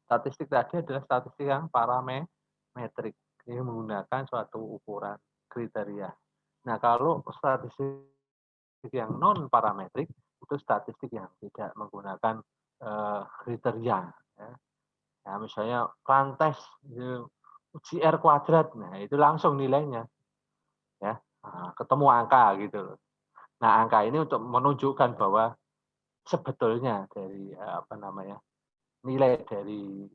statistik tadi adalah statistik yang parametrik. Ini menggunakan suatu ukuran kriteria. Nah, kalau statistik yang non parametrik itu statistik yang tidak menggunakan kriteria. Ya. Nah, misalnya rantes uji R kuadrat, nah itu langsung nilainya, ya ketemu angka gitu loh. Nah, angka ini untuk menunjukkan bahwa sebetulnya dari nilai dari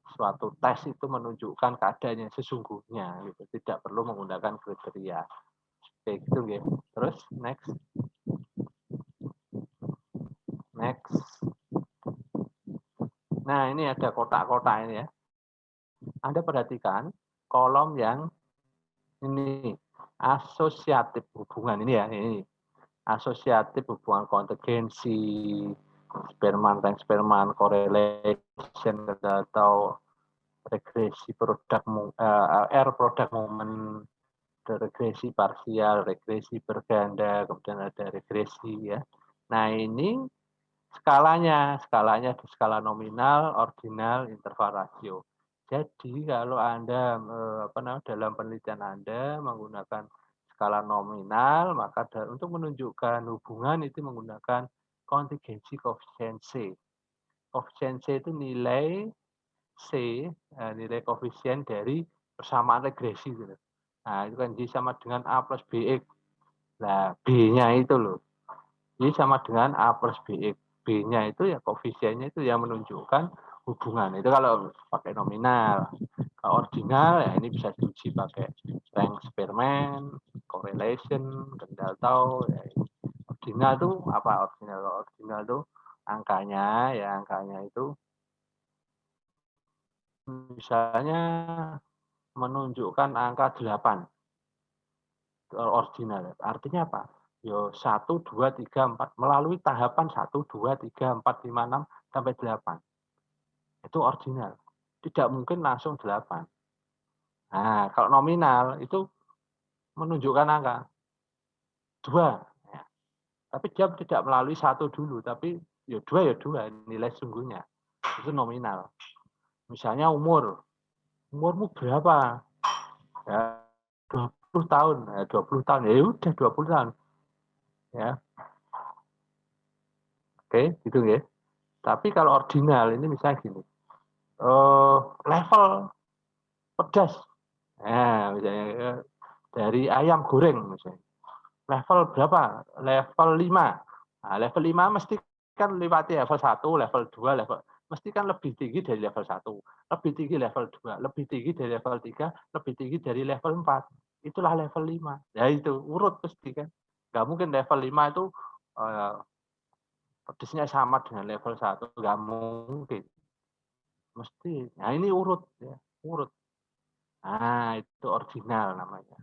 suatu tes itu menunjukkan keadaannya sesungguhnya gitu, tidak perlu menggunakan kriteria. Oke, gitu ya. Terus next. Nah, ini ada kotak-kotak ini ya. Anda perhatikan kolom yang ini asosiatif hubungan ini ya, ini asosiatif hubungan konvergensi, Spearman, correlation atau regresi produk R produk moment, regresi parsial, regresi berganda, kemudian ada regresi ya. Nah, ini skalanya di skala nominal, ordinal, interval rasio. Jadi kalau Anda dalam penelitian Anda menggunakan skala nominal, maka untuk menunjukkan hubungan itu menggunakan kontingensi koefisien C. Koefisien C itu nilai C, nilai koefisien dari persamaan regresi gitu. Nah, itu kan Y sama dengan A plus BX. Nah, B-nya itu loh. Y sama dengan A plus BX. B-nya itu ya koefisiennya itu yang menunjukkan hubungan. Itu kalau pakai nominal. Kalau ordinal ya ini bisa diuji pakai strength experiment, correlation, Kendall Tau. Ya. Ordinal itu apa? Ordinal itu angkanya itu misalnya menunjukkan angka 8 ordinal. Artinya apa? Yo 1, 2, 3, 4 melalui tahapan 1, 2, 3, 4, 5, 6 sampai 8. Itu ordinal. Tidak mungkin langsung 8. Nah, kalau nominal itu menunjukkan angka 2. Ya. Tapi dia tidak melalui 1 dulu, tapi ya 2 ya 2 nilai sungguhnya. Itu nominal. Misalnya umurmu berapa? Ya, 20 tahun. Ya, 20 tahun. Ya udah 20 tahun. Ya. Oke, gitu ya. Tapi kalau ordinal ini misalnya gini. Level pedas. Nah, misalnya dari ayam goreng misalnya. Level berapa? Level 5. Nah, level 5 mesti kan lewati level 1, level 2, level mesti kan lebih tinggi dari level 1, lebih tinggi level 2, lebih tinggi dari level 3, lebih tinggi dari level 4. Itulah level 5. Ya itu urut pasti kan. Nggak mungkin level 5 itu pedesnya sama dengan level 1, nggak mungkin. Mesti. Nah, ini urut ya, urut. Nah, itu ordinal namanya.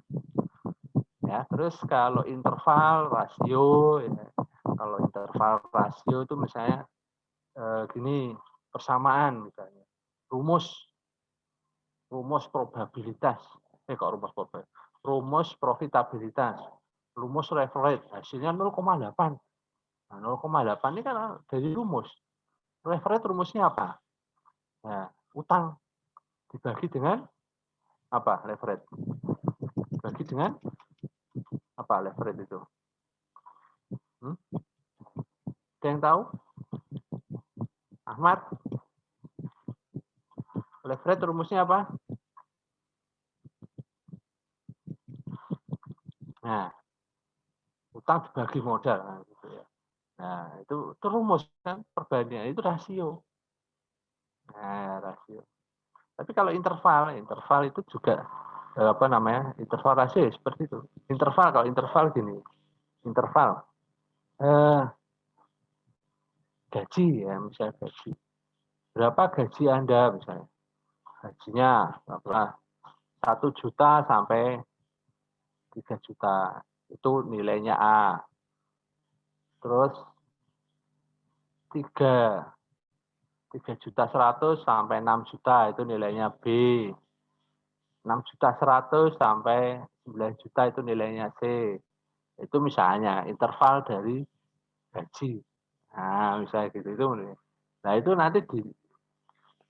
Ya, terus kalau interval rasio ya. Kalau interval rasio itu misalnya gini, persamaan misalnya. Rumus probabilitas. Rumus profitabilitas. Rumus leverage. Hasilnya 0,8. Nah, 0,8 ini kan dari rumus. Leverage rumusnya apa? Nah, utang dibagi dengan apa leverage? Dibagi dengan apa leverage itu? Ada yang tahu? Ahmad? Leverage rumusnya apa? Nah, utang dibagi modal. Nah, gitu ya. Nah, itu rumus kan perbandingan itu rasio. Nah, rasio. Tapi kalau interval itu juga interval rasio seperti itu. Kalau interval gini, interval gaji ya, misalnya gaji. Berapa gaji Anda misalnya? Gajinya berapa? 1 juta sampai 3 juta. Itu nilainya A. Terus 3 juta 100 sampai 6 juta itu nilainya B. 6 juta 100 sampai 9 juta itu nilainya C. Itu misalnya interval dari gaji. Nah, misalnya gitu itu. Nah, itu nanti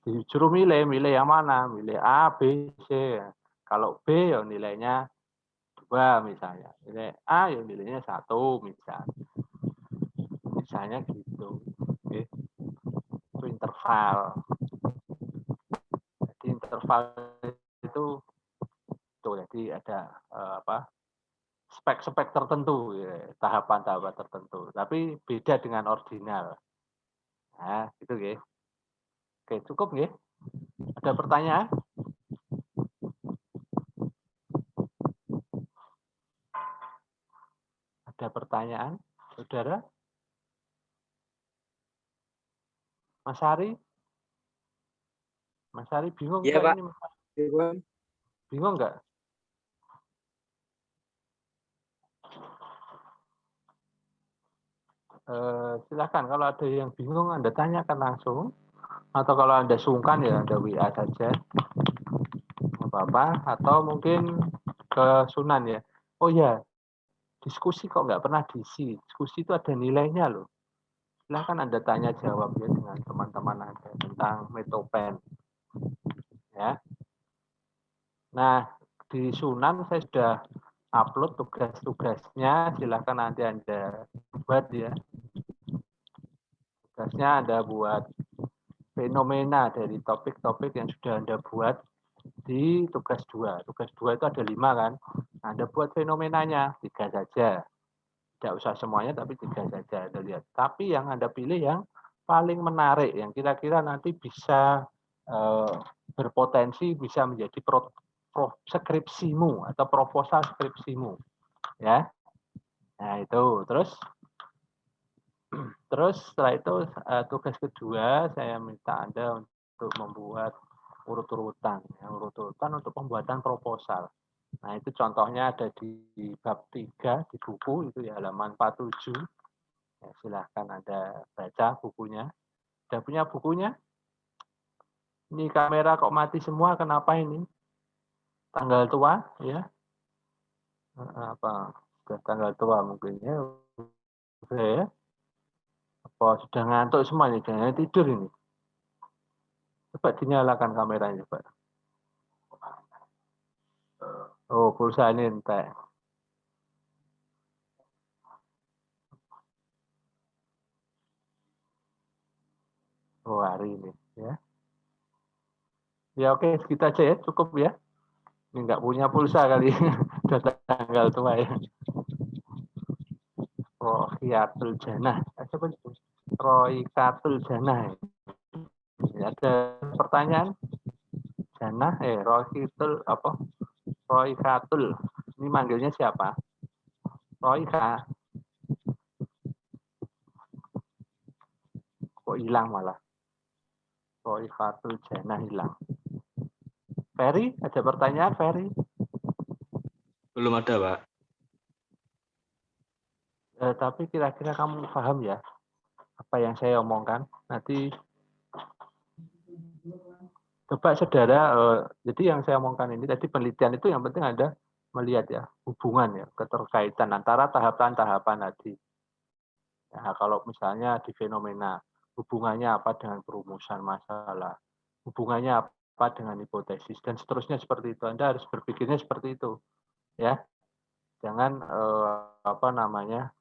disuruh milih yang mana? Milih A, B, C. Kalau B ya nilainya 2 misalnya. Nilai A ya nilainya 1 misalnya. Misalnya gitu. Oke. Itu interval. Jadi interval itu jadi ada spek-spek tertentu, ya, tahapan-tahapan tertentu. Tapi beda dengan ordinal. Nah, gitu ya. Oke, cukup ya. Ada pertanyaan? Ada pertanyaan, saudara? Mas Ari? Mas Ari bingung Iya, nggak Pak. ini? Iya, Bingung nggak? Silakan kalau ada yang bingung Anda tanyakan langsung. Atau kalau Anda sungkan ya Anda WA saja. Nggak apa-apa. Atau mungkin ke Sunan ya. Oh ya, diskusi kok nggak pernah diisi. Diskusi itu ada nilainya loh. Silahkan Anda tanya jawab ya dengan teman-teman Anda tentang Metopen. Ya. Nah, di Sunan saya sudah upload tugas-tugasnya. Silahkan nanti Anda buat ya. Tugasnya Anda buat fenomena dari topik-topik yang sudah Anda buat di tugas 2. Tugas 2 itu ada 5 kan. Nah, Anda buat fenomenanya 3 saja. Tidak usah semuanya, tapi 3 saja Anda lihat. Tapi yang Anda pilih yang paling menarik, yang kira-kira nanti bisa berpotensi bisa menjadi skripsimu atau proposal skripsimu. Ya. Nah, itu. Terus setelah itu tugas kedua saya minta Anda untuk membuat urut-urutan, ya, urut-urutan untuk pembuatan proposal. Nah, itu contohnya ada di bab 3 di buku itu ya halaman 47. Ya, silahkan Anda baca bukunya. Sudah punya bukunya? Ini kamera kok mati semua, kenapa ini? Tanggal tua ya? Apa? Sudah tanggal tua mungkin ya. Oke ya. Apa sudah ngantuk semuanya? Jangan tidur ini. Coba dinyalakan kameranya, Pak. Oh, pulsa ini entek. Oh, hari ini ya. Ya oke, segitu aja ya, cukup ya. Ini nggak punya pulsa kali. Sudah tanggal tua ya. Rohiatul Janah. Coba Roikatul Janah. Ada pertanyaan? Janah, Rohiatul apa? Roikatul. Ini manggilnya siapa? Roika. Kok hilang malah? Roikatul Janah hilang. Ferry, ada pertanyaan Ferry? Belum ada, Pak. Tapi kira-kira kamu paham ya apa yang saya omongkan? Nanti coba saudara, jadi yang saya omongkan ini tadi penelitian itu yang penting ada melihat ya hubungan ya keterkaitan antara tahapan-tahapan tadi. Nah, kalau misalnya di fenomena hubungannya apa dengan perumusan masalah, hubungannya apa dengan hipotesis dan seterusnya seperti itu. Anda harus berpikirnya seperti itu, ya. Jangan apa namanya?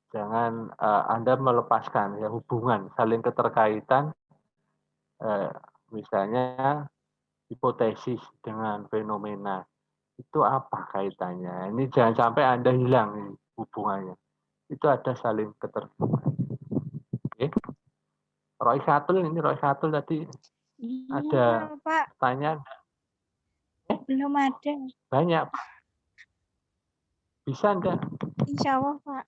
Jangan Anda melepaskan ya hubungan saling keterkaitan, misalnya hipotesis dengan fenomena itu apa kaitannya? Ini jangan sampai Anda hilang ini hubungannya. Itu ada saling keterhubungan. Oke. Roy Katul ini Roy Katul tadi ada Pak. pertanyaan. Belum ada. Banyak. Bisa Anda? Insya Allah, Pak.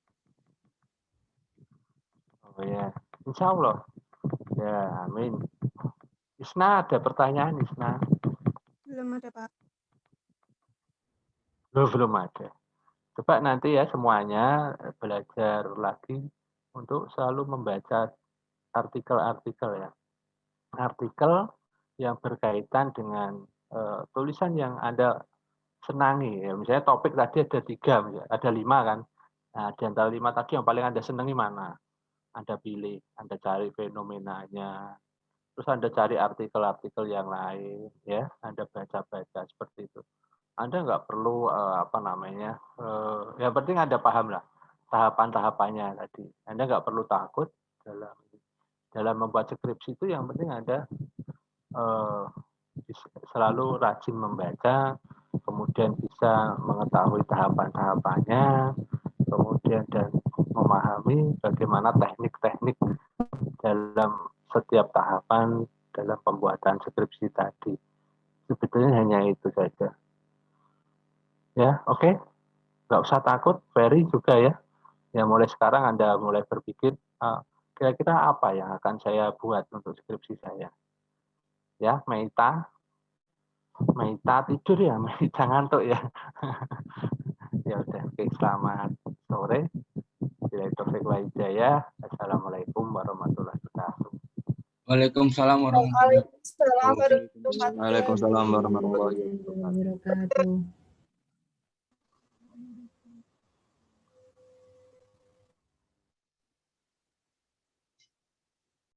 Oh ya, Insya Allah. Ya, amin. Isna ada pertanyaan, Isna? Belum ada, Pak. Belum ada. Coba nanti ya semuanya belajar lagi untuk selalu membaca artikel-artikel ya. Artikel yang berkaitan dengan tulisan yang Anda senangi. Ya. Misalnya topik tadi ada 3, ada 5 kan. Nah, di antara 5 tadi yang paling Anda senangi mana? Anda pilih, Anda cari fenomenanya, terus Anda cari artikel-artikel yang lain, ya, Anda baca-baca seperti itu. Anda nggak perlu apa namanya, yang penting Anda paham lah tahapan-tahapannya tadi. Anda nggak perlu takut dalam membuat skripsi itu, yang penting Anda selalu rajin membaca, kemudian bisa mengetahui tahapan-tahapannya, kemudian dan memahami bagaimana teknik-teknik dalam setiap tahapan dalam pembuatan skripsi tadi. Sebetulnya hanya itu saja. Ya, oke. Nggak usah takut, Ferry juga ya. Ya, mulai sekarang Anda mulai berpikir, kira-kira apa yang akan saya buat untuk skripsi saya. Ya, Meita tidur ya, Meita ngantuk ya. Ya udah, oke, selamat sore. Bila Taufik wa hidayah. Assalamualaikum warahmatullahi wabarakatuh. Waalaikumsalam warahmatullahi Waalaikumsalam warahmatullahi wabarakatuh.